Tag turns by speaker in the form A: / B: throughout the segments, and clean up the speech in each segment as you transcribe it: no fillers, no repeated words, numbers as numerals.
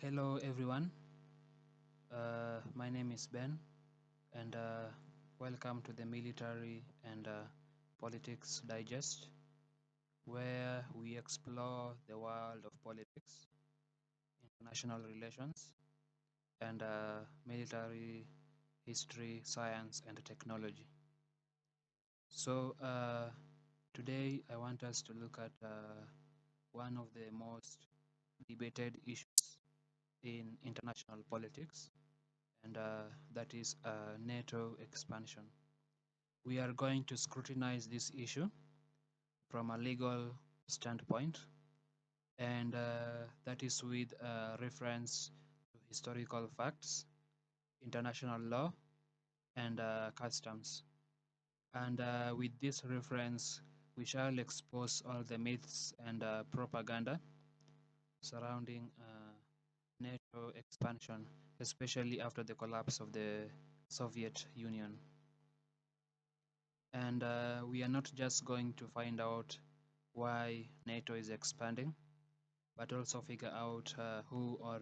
A: Hello, everyone. My name is Ben, and welcome to the Military and Politics Digest, where we explore the world of politics, international relations, and military history, science, and technology. So, today I want us to look at one of the most debated issues in international politics, and that is NATO expansion. We are going to scrutinize this issue from a legal standpoint, and that is with reference to historical facts, international law, and customs. And with this reference, we shall expose all the myths and propaganda surrounding NATO expansion, especially after the collapse of the Soviet Union. And we are not just going to find out why NATO is expanding, but also figure out who or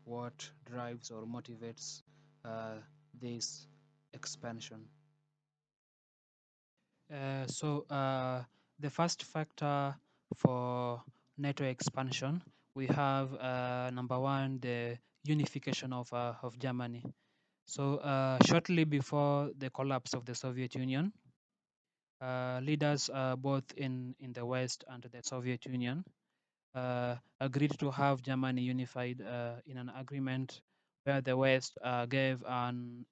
A: what drives or motivates uh, this expansion. So the first factor for NATO expansion, we have number one, the unification of Germany. So shortly before the collapse of the Soviet Union, leaders both in the West and the Soviet Union agreed to have Germany unified in an agreement where the West gave an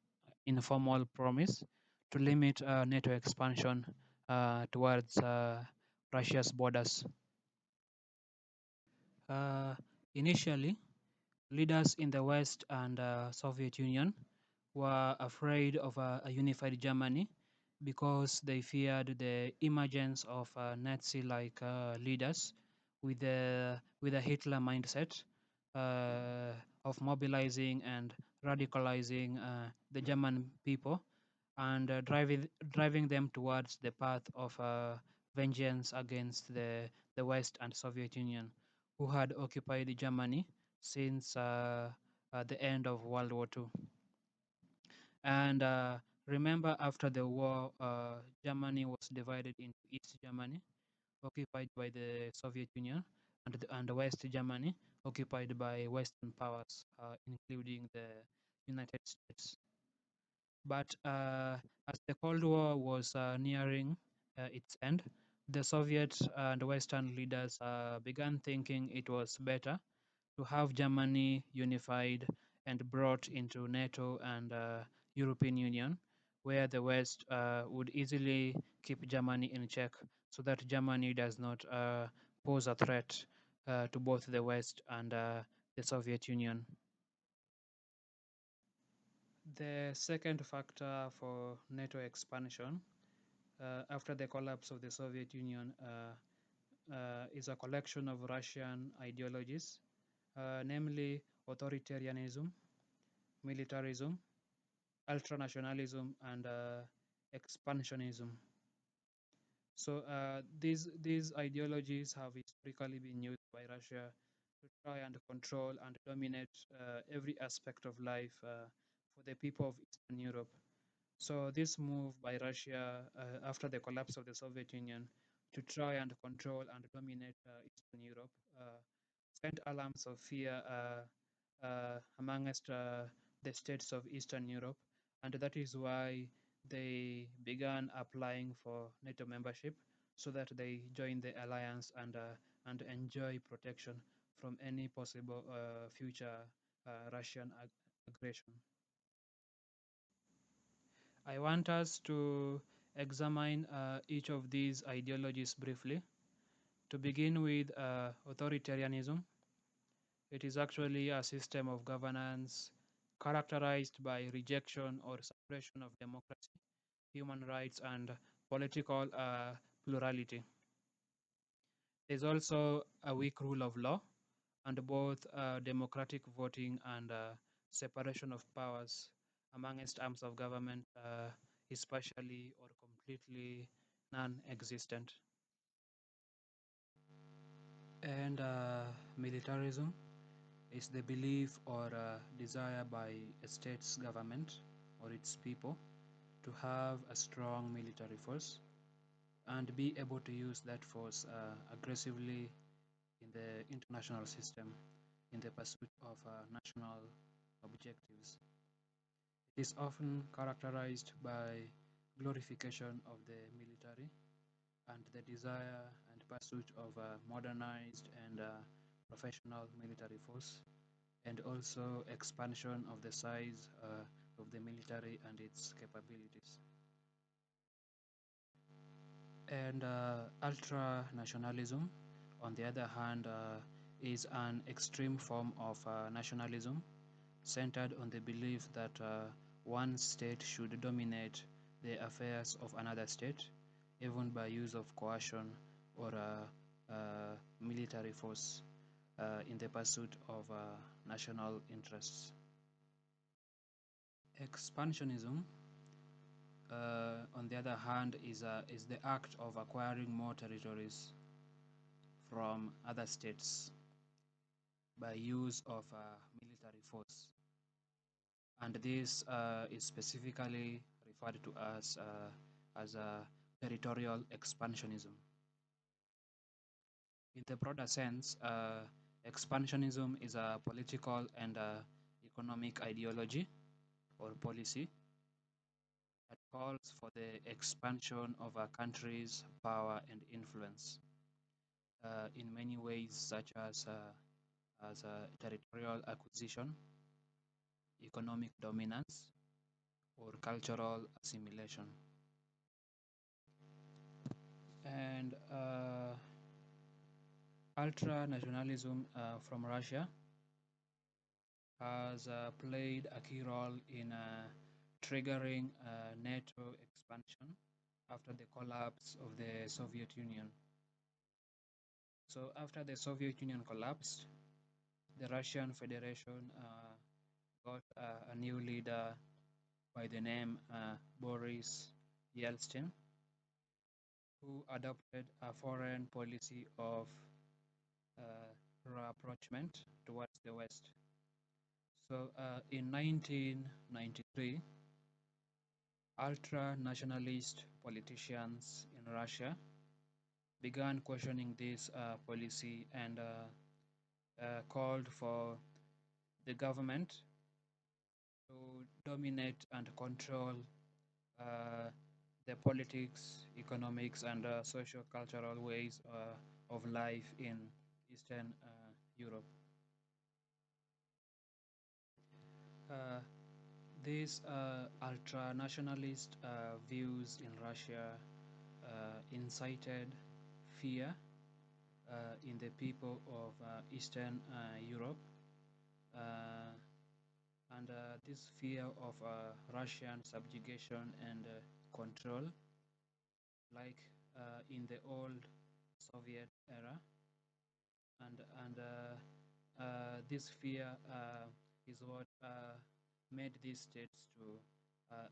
A: informal promise to limit NATO expansion towards Russia's borders. Uh, Initially, leaders in the West and Soviet Union were afraid of a unified Germany because they feared the emergence of Nazi-like leaders with a Hitler mindset of mobilizing and radicalizing the German people and driving them towards the path of vengeance against the West and Soviet Union, who had occupied Germany since the end of World War II. And remember, after the war, Germany was divided into East Germany, occupied by the Soviet Union, and West Germany, occupied by Western powers, including the United States. But as the Cold War was nearing its end, the Soviet and Western leaders began thinking it was better to have Germany unified and brought into NATO and European Union, where the West would easily keep Germany in check so that Germany does not pose a threat to both the West and the Soviet Union. The second factor for NATO expansion after the collapse of the Soviet Union is a collection of Russian ideologies, namely authoritarianism, militarism, ultranationalism, and expansionism. So these ideologies have historically been used by Russia to try and control and dominate every aspect of life for the people of Eastern Europe. So this move by Russia after the collapse of the Soviet Union to try and control and dominate Eastern Europe sent alarms of fear amongst the states of Eastern Europe, and that is why they began applying for NATO membership so that they join the alliance and enjoy protection from any possible future Russian aggression. I want us to examine each of these ideologies briefly. To begin with, authoritarianism. It is actually a system of governance characterized by rejection or suppression of democracy, human rights, and political plurality. There's also a weak rule of law, and both democratic voting and separation of powers amongst arms of government is partially or completely non-existent. And militarism. is the belief or desire by a state's government or its people to have a strong military force and be able to use that force aggressively in the international system in the pursuit of national objectives. It is often characterized by glorification of the military and the desire and pursuit of a modernized and professional military force, and also expansion of the size of the military and its capabilities. And ultra-nationalism, on the other hand, is an extreme form of nationalism centered on the belief that one state should dominate the affairs of another state, even by use of coercion or military force in the pursuit of national interests. Expansionism, on the other hand, is the act of acquiring more territories from other states by use of military force. And this is specifically referred to as a territorial expansionism. In the broader sense, expansionism is a political and economic ideology or policy that calls for the expansion of a country's power and influence in many ways, such as territorial acquisition, economic dominance, or cultural assimilation. And ultra-nationalism from Russia has played a key role in triggering NATO expansion after the collapse of the Soviet Union. So after the Soviet Union collapsed, the Russian Federation got a new leader by the name Boris Yeltsin, who adopted a foreign policy of rapprochement towards the West. So in 1993, ultra-nationalist politicians in Russia began questioning this policy and called for the government to dominate and control uh, the politics, economics, and socio-cultural ways of life in Eastern Europe. Uh, these ultra-nationalist views in Russia incited fear in the people of Eastern Europe, uh, and this fear of Russian subjugation and control, like in the old Soviet era, and this fear is what made these states to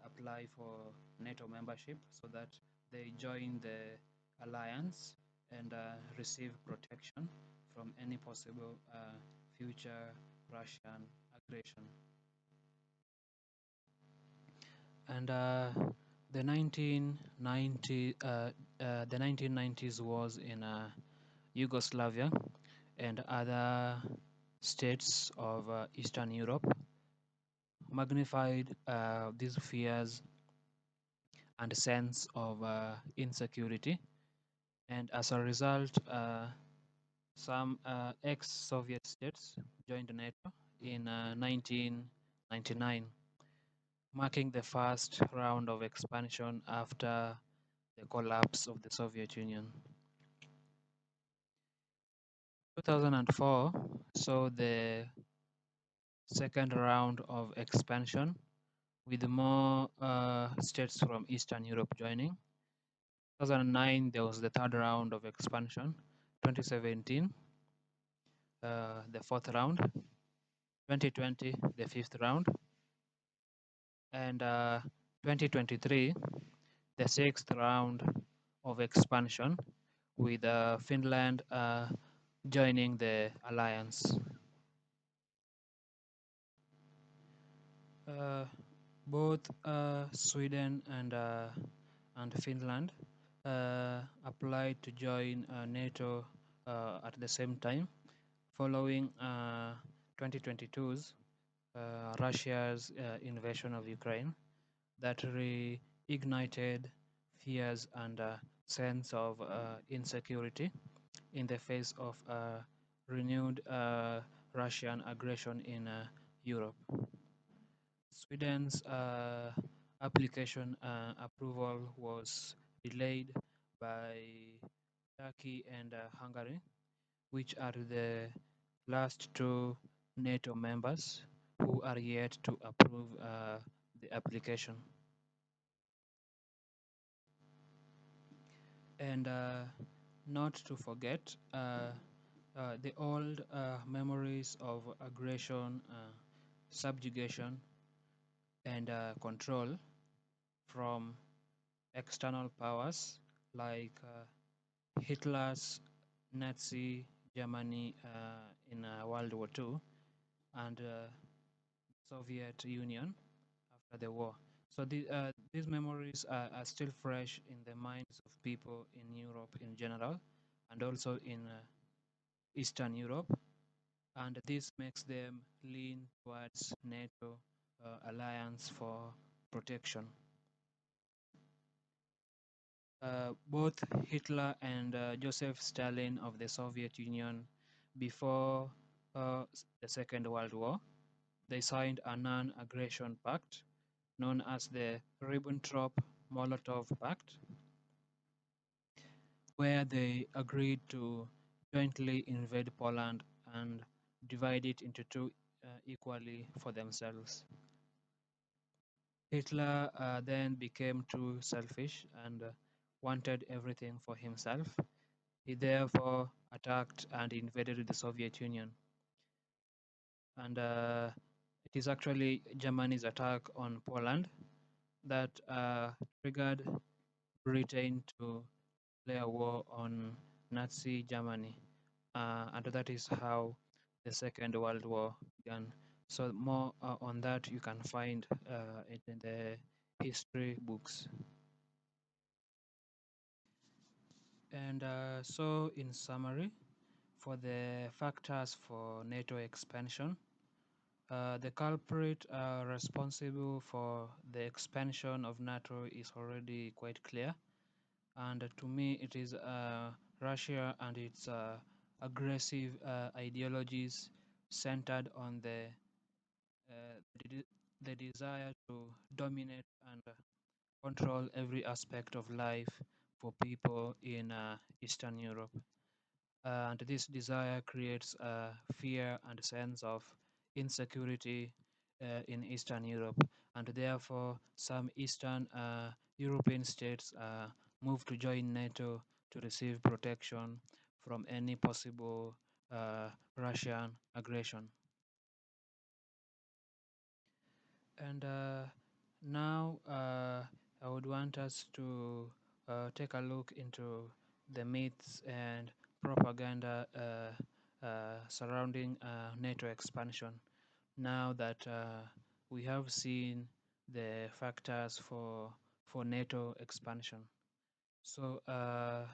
A: apply for NATO membership so that they join the alliance and receive protection from any possible future Russian aggression. And the 1990s wars in Yugoslavia and other states of Eastern Europe magnified these fears and sense of insecurity, and as a result, some ex-Soviet states joined NATO in 1999, marking the first round of expansion after the collapse of the Soviet Union. 2004 saw the second round of expansion with more states from Eastern Europe joining. 2009 there was the third round of expansion. 2017 the fourth round. 2020 the fifth round, and 2023 the sixth round of expansion with Finland joining the alliance. Uh, Both Sweden and Finland applied to join NATO at the same time, following 2022's Russia's invasion of Ukraine that reignited fears and a sense of insecurity in the face of renewed Russian aggression in Europe. Sweden's application approval was delayed by Turkey and Hungary, which are the last two NATO members who are yet to approve the application. And not to forget the old memories of aggression, subjugation, and control from external powers like Hitler's Nazi Germany in World War II and Soviet Union after the war. So these memories are still fresh in the minds of people in Europe in general and also in Eastern Europe. And this makes them lean towards NATO alliance for protection. Both Hitler and Joseph Stalin of the Soviet Union before the Second World War, they signed a non-aggression pact known as the Ribbentrop-Molotov Pact, where they agreed to jointly invade Poland and divide it into two equally for themselves. Hitler then became too selfish and wanted everything for himself. He therefore attacked and invaded the Soviet Union. And it is actually Germany's attack on Poland that triggered Britain to declare war on Nazi Germany. And that is how the Second World War began. So more on that you can find it in the history books. And so in summary, for the factors for NATO expansion, the culprit responsible for the expansion of NATO is already quite clear. And to me, it is Russia and its aggressive ideologies centered on the desire to dominate and control every aspect of life for people in Eastern Europe. And this desire creates a fear and sense of insecurity in Eastern Europe. And therefore, some Eastern European states move to join NATO to receive protection from any possible Russian aggression. And now I would want us to take a look into the myths and propaganda surrounding NATO expansion. Now that we have seen the factors for NATO expansion. So uh,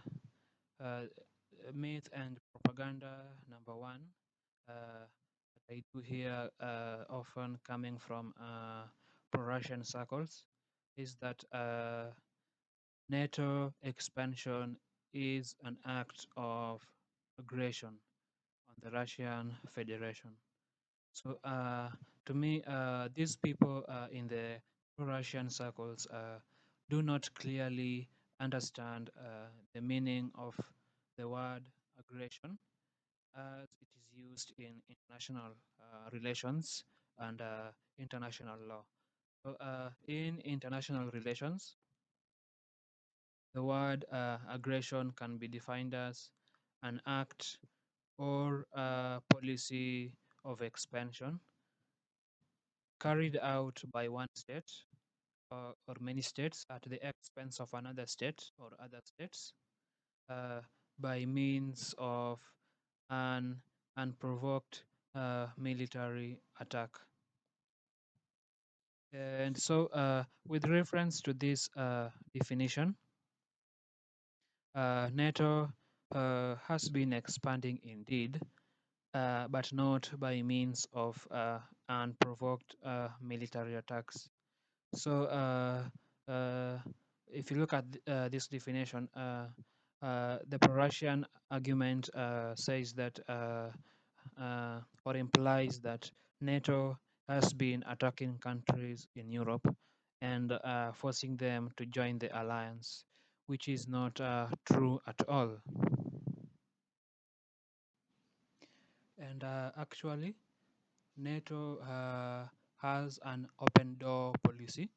A: myth and propaganda number one. Uh, I do hear often coming from pro-Russian circles is that NATO expansion is an act of aggression on the Russian Federation. So to me, these people in the pro-Russian circles do not clearly understand the meaning of the word aggression as it is used in international relations and international law. So, in international relations, the word aggression can be defined as an act or a policy of expansion carried out by one state or many states at the expense of another state or other states uh, by means of an unprovoked military attack. And so, with reference to this definition, NATO has been expanding indeed, but not by means of unprovoked military attacks. So, uh, if you look at this definition, the pro-Russian argument says that or implies that NATO has been attacking countries in Europe and forcing them to join the alliance, which is not true at all. And actually, NATO has an open door policy,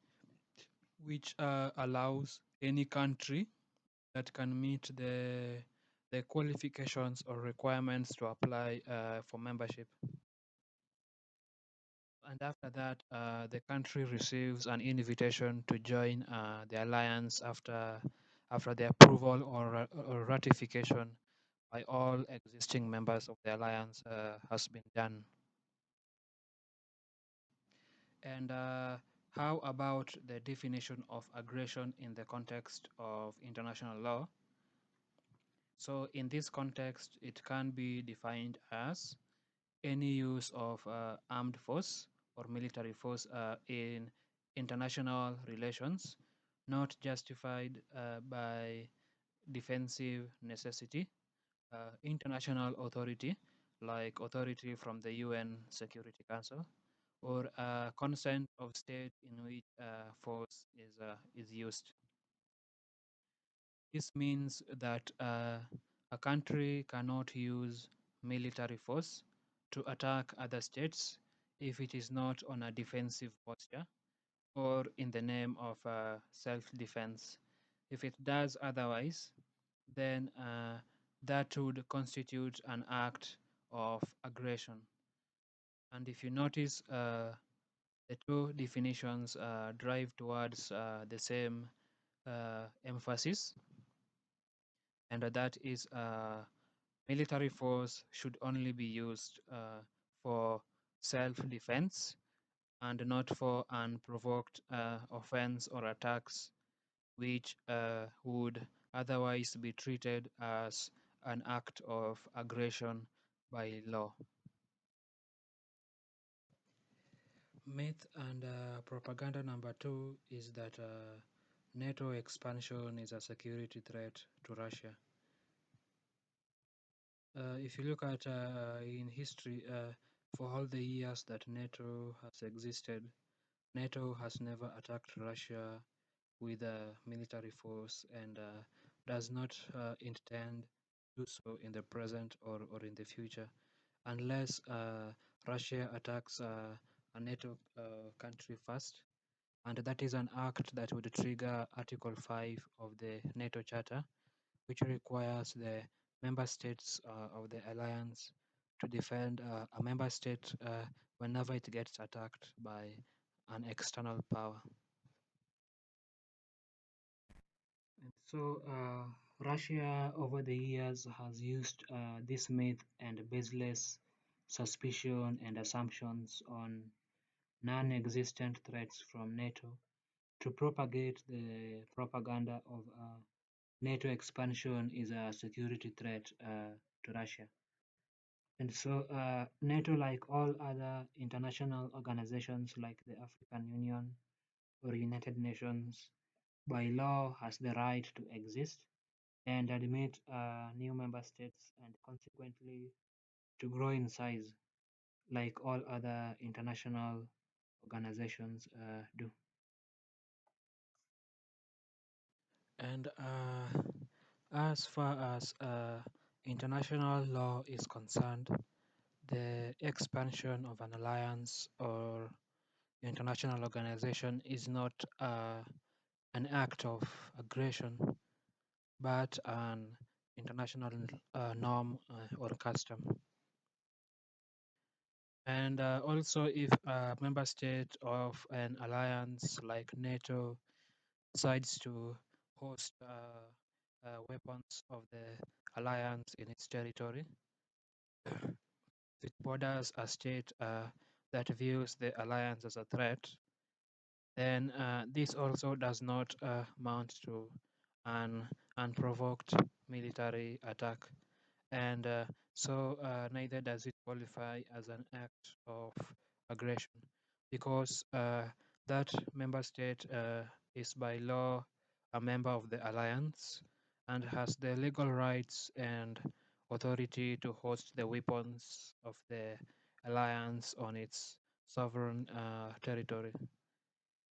A: which allows any country that can meet the qualifications or requirements to apply for membership. And after that, the country receives an invitation to join the alliance after the approval or ratification by all existing members of the alliance has been done. And how about the definition of aggression in the context of international law? So in this context, it can be defined as any use of armed force or military force in international relations, not justified by defensive necessity, international authority, like authority from the UN Security Council, or consent of state in which force is used. This means that a country cannot use military force to attack other states if it is not on a defensive posture or in the name of self-defense. If it does otherwise, then that would constitute an act of aggression. And if you notice, the two definitions drive towards the same emphasis, and that is military force should only be used for self-defense and not for unprovoked offense or attacks, which would otherwise be treated as an act of aggression by law. Myth and propaganda number two is that NATO expansion is a security threat to Russia. If you look at in history, for all the years that NATO has existed, NATO has never attacked Russia with a military force and does not intend to do so in the present or in the future, unless Russia attacks a NATO country first. And that is an act that would trigger Article 5 of the NATO Charter, which requires the member states of the alliance to defend a member state whenever it gets attacked by an external power. And so, Russia over the years has used this myth and baseless suspicion and assumptions on non existent threats from NATO to propagate the propaganda of NATO expansion is a security threat to Russia. And so, NATO, like all other international organizations like the African Union or United Nations, by law has the right to exist and admit new member states and consequently to grow in size like all other international organizations do. And as far as international law is concerned, the expansion of an alliance or international organization is not an act of aggression, but an international norm or custom. And also, if a member state of an alliance like NATO decides to host weapons of the alliance in its territory, it borders a state that views the alliance as a threat, then this also does not mount to an unprovoked military attack, and neither does it qualify as an act of aggression because that member state is by law a member of the alliance and has the legal rights and authority to host the weapons of the alliance on its sovereign territory.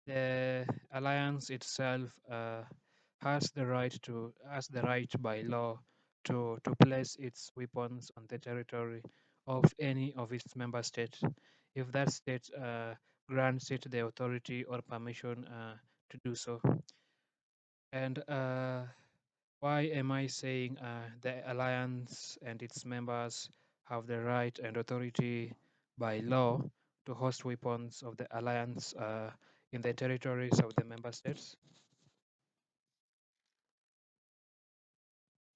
A: The alliance itself has the right by law to place its weapons on the territory of any of its member states if that state grants it the authority or permission to do so. And why am I saying the alliance and its members have the right and authority by law to host weapons of the alliance in the territories of the member states?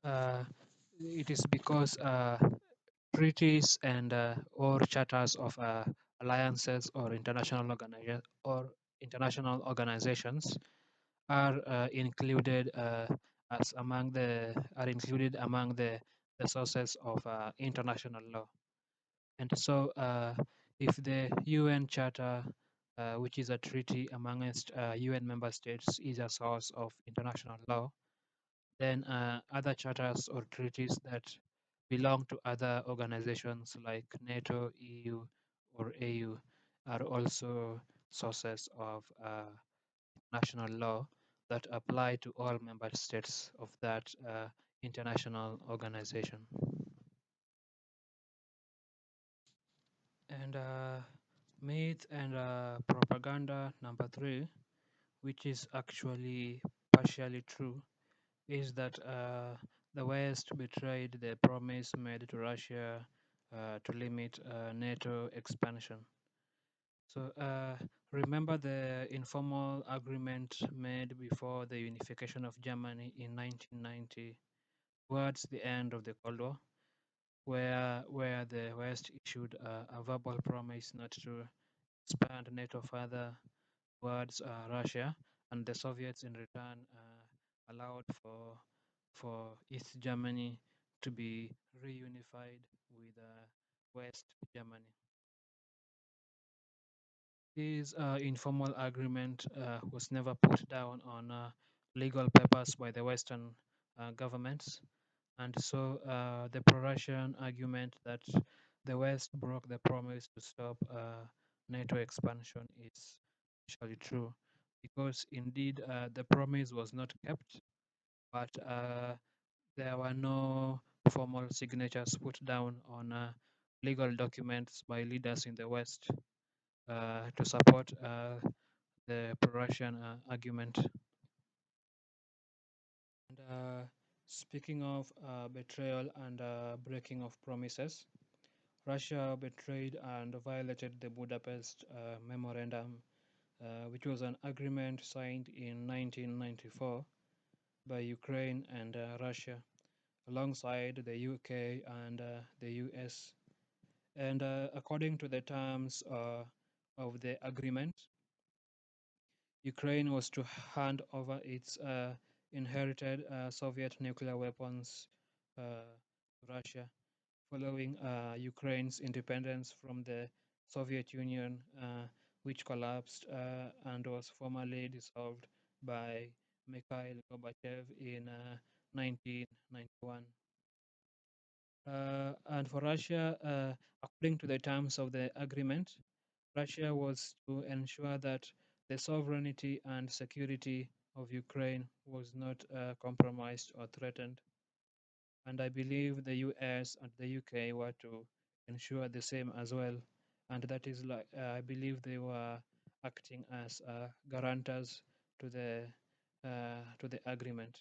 A: Uh, it is because treaties and or charters of alliances or international organizations are included among the sources of international law. And so, if the UN Charter, which is a treaty amongst UN member states, is a source of international law, then other charters or treaties that belong to other organizations like NATO, EU, or AU are also sources of national law that apply to all member states of that international organization. And myth and propaganda number three, which is actually partially true, is that the West betrayed the promise made to Russia to limit NATO expansion. So remember the informal agreement made before the unification of Germany in 1990, towards the end of the Cold War, where the West issued a verbal promise not to expand NATO further towards Russia, and the Soviets in return allowed for East Germany to be reunified with West Germany. This informal agreement was never put down on legal papers by the Western governments, and so the pro-Russian argument that the West broke the promise to stop NATO expansion is actually true, because indeed the promise was not kept, but there were no formal signatures put down on legal documents by leaders in the West to support the pro-Russian argument. And speaking of betrayal and breaking of promises, Russia betrayed and violated the Budapest Memorandum, which was an agreement signed in 1994 by Ukraine and Russia, alongside the UK and the US. And according to the terms of the agreement, Ukraine was to hand over its inherited Soviet nuclear weapons to Russia, following Ukraine's independence from the Soviet Union, which collapsed and was formally dissolved by Mikhail Gorbachev in 1991. And for Russia, according to the terms of the agreement, Russia was to ensure that the sovereignty and security of Ukraine was not compromised or threatened. And I believe the US and the UK were to ensure the same as well. And that is like, I believe they were acting as guarantors to the agreement.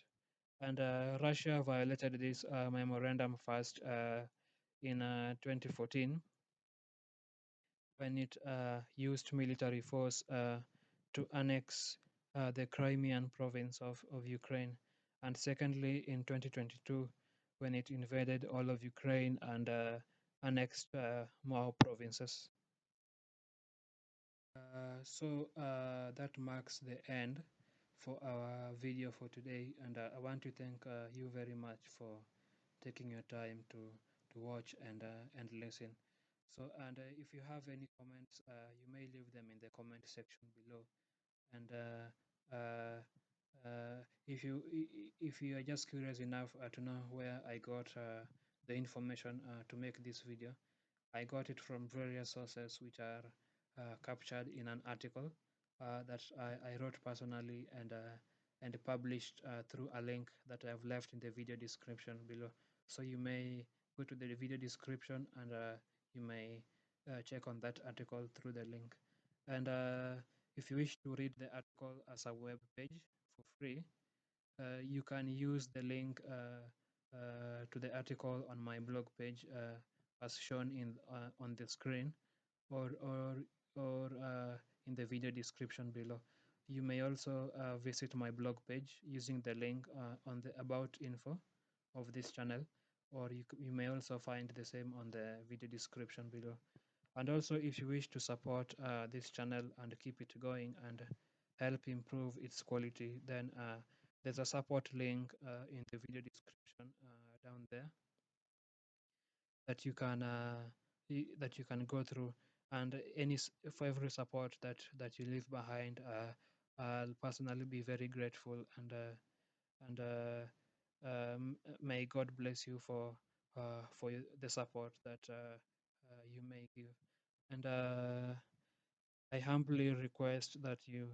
A: And Russia violated this memorandum first in 2014 when it used military force to annex the Crimean province of Ukraine, and secondly in 2022 when it invaded all of Ukraine, and annexed more provinces. That marks the end for our video for today, and I want to thank you very much for taking your time to watch and listen. If you have any comments, you may leave them in the comment section below. And uh, if you are just curious enough to know where I got the information to make this video, I got it from various sources which are captured in an article that I wrote personally and published through a link that I have left in the video description below. So you may go to the video description and you may check on that article through the link. And if you wish to read the article as a web page for free, you can use the link to the article on my blog page as shown in on the screen, or in the video description below. You may also visit my blog page using the link on the about info of this channel, or you may also find the same on the video description below. And also, if you wish to support this channel and keep it going and help improve its quality, then there's a support link in the video description down there that you can go through. And for every support that you leave behind, I'll personally be very grateful, and may God bless you for the support that you may give. And I humbly request that you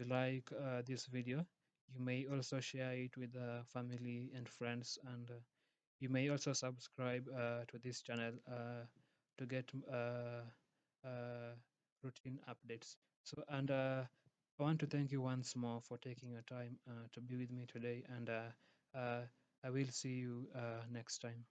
A: like this video. You may also share it with family and friends, and you may also subscribe to this channel to get routine updates. I want to thank you once more for taking your time to be with me today, and I will see you next time.